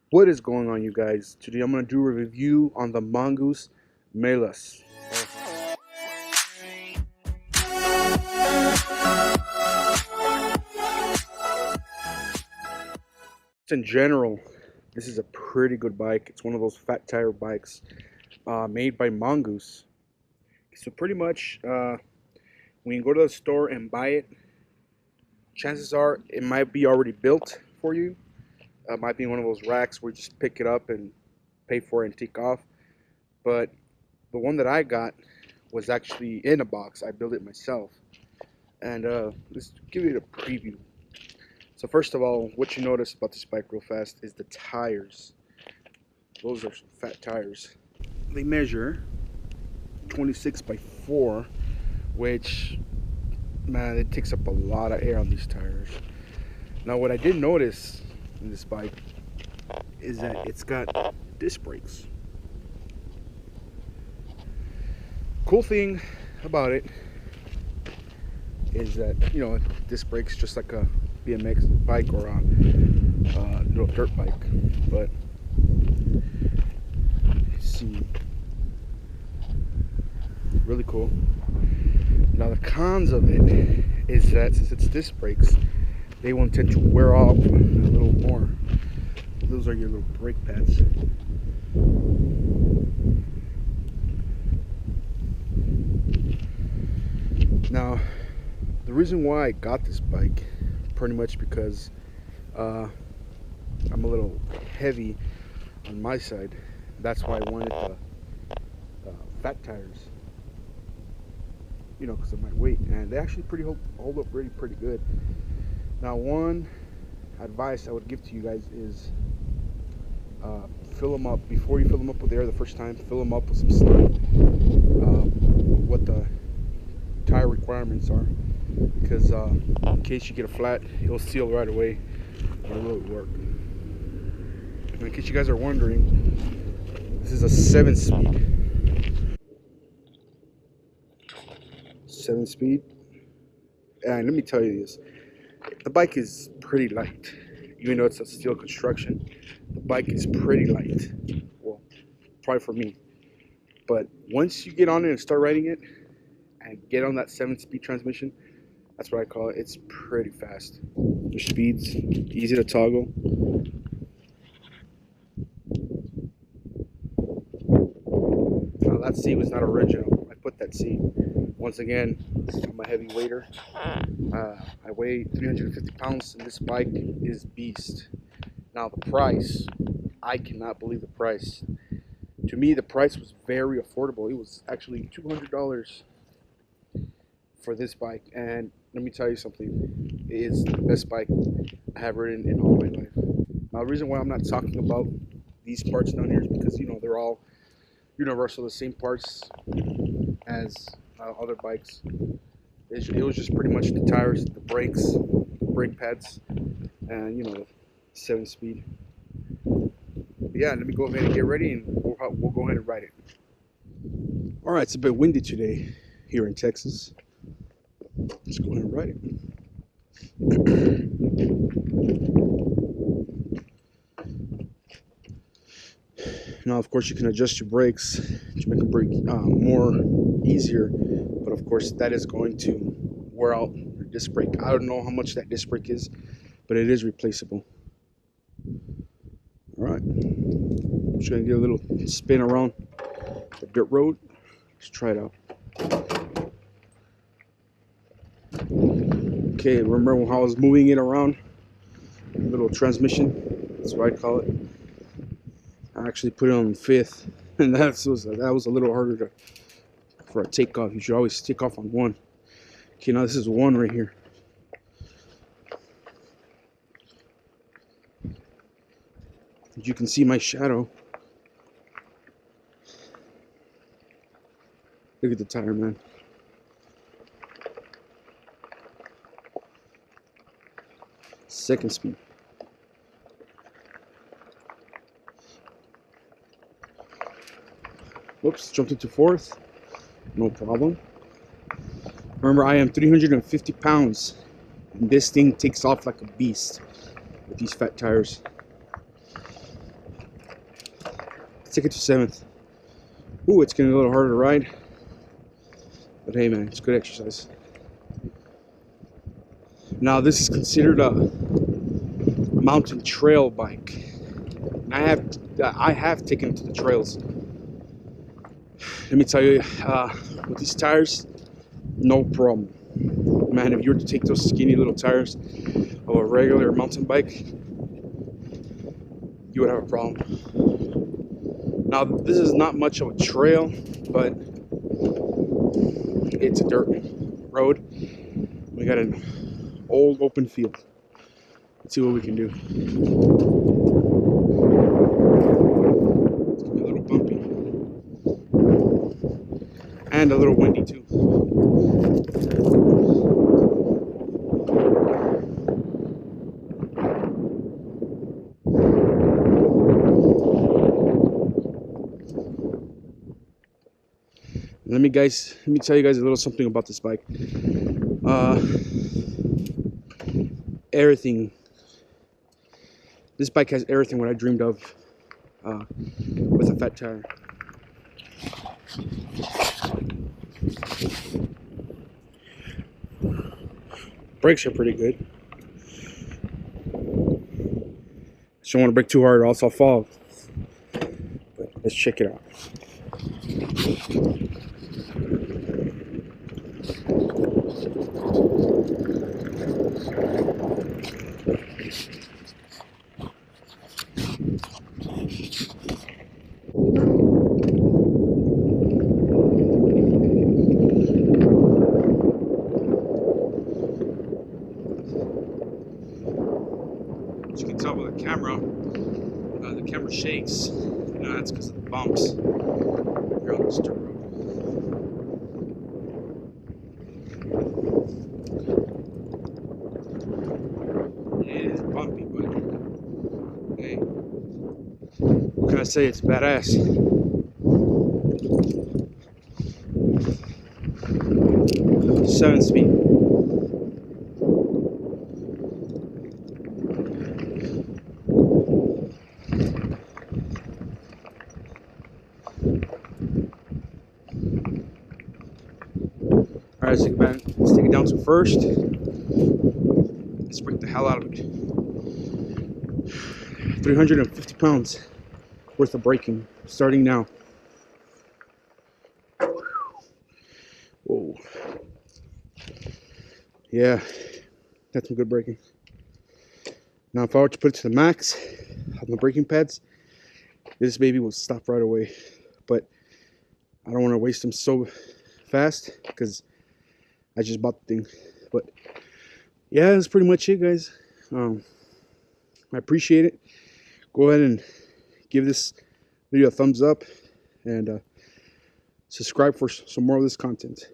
What is going on, you guys? Today I'm going to do a review on the Mongoose Malus. In general, this is a pretty good bike. It's one of those fat tire bikes made by Mongoose. So pretty much when you go to the store and buy it, chances are it might be already built for you. It might be one of those racks where you just pick it up and pay for it and take off. But the one that I got was actually in a box. I built it myself. And let's give it a preview. So first of all, what you notice about this bike real fast is the tires. Those are some fat tires. They measure 26 by 4, which, man, it takes up a lot of air on these tires. Now what I did notice in this bike is that it's got disc brakes. Cool thing about it is that, you know, disc brakes just like a BMX bike or a little dirt bike. But let's see, really cool. Now the cons of it is that since it's disc brakes, they will tend to wear off a little more. Those are your little brake pads. Now, the reason why I got this bike, pretty much because I'm a little heavy on my side. That's why I wanted the fat tires, you know, because of my weight, and they actually hold up really pretty good. Now, one advice I would give to you guys is fill them up before you fill them up with air the first time. Fill them up with some slime. What the tire requirements are, because in case you get a flat, it'll seal right away and it will work. And in case you guys are wondering, this is a 7-speed. 7-speed. And let me tell you this, the bike is pretty light. Even though it's a steel construction, the bike is pretty light. Well, probably for me. But once you get on it and start riding it and get on that 7-speed transmission, that's what I call it. It's pretty fast. The speeds, easy to toggle. Now that seat was not original. I put that seat. Once again, I'm a heavy weighter. I weigh 350 pounds and this bike is beast. Now the price, I cannot believe the price. To me, the price was very affordable. It was actually $200 for this bike, and let me tell you something, it is the best bike I have ridden in all my life. Now the reason why I'm not talking about these parts down here is because, you know, they're all universal, the same parts as other bikes. It was just pretty much the tires, the brakes, the brake pads, and, you know, the 7-speed. Yeah, let me go ahead and get ready, and we'll go ahead and ride it. All right, it's a bit windy today here in Texas. Let's go ahead and ride it. Now, of course, you can adjust your brakes to make them brake more easier, but of course, that is going to wear out your disc brake. I don't know how much that disc brake is, but it is replaceable. All right, I'm just gonna get a little spin around the dirt road. Let's try it out. Okay, remember how I was moving it around? A little transmission, that's what I call it. I actually put it on 5th, and that was a little harder for a takeoff. You should always take off on 1. Okay, now this is 1 right here. As you can see my shadow. Look at the tire, man. Second speed. Whoops, jumped into 4th. No problem. Remember, I am 350 pounds, and this thing takes off like a beast with these fat tires. take it to 7th. Ooh, it's getting a little harder to ride. But hey man, it's good exercise. Now this is considered a mountain trail bike. And I have taken it to the trails. Let me tell you, with these tires, no problem. Man, if you were to take those skinny little tires of a regular mountain bike, you would have a problem. Now this is not much of a trail, but it's a dirt road. We got an old open field. Let's see what we can do. It's gonna be a little bumpy and a little windy too. Let me tell you guys a little something about this bike. Everything. This bike has everything what I dreamed of with a fat tire. Brakes are pretty good. Just don't want to brake too hard or else I'll fall. But let's check it out. As you can tell by the camera shakes. You know, that's because of the bumps here on this dirt road. It is bumpy, but hey, what can I say? It's badass. 7-speed. Alright, let's take it down to first. Let's break the hell out of it. 350 pounds worth of braking, starting now. Whoa. Yeah, that's some good braking. Now if I were to put it to the max of the braking pads, this baby will stop right away. But I don't want to waste them so fast because I just bought the thing. But yeah, that's pretty much it, guys. I appreciate it. Go ahead and give this video a thumbs up and subscribe for some more of this content.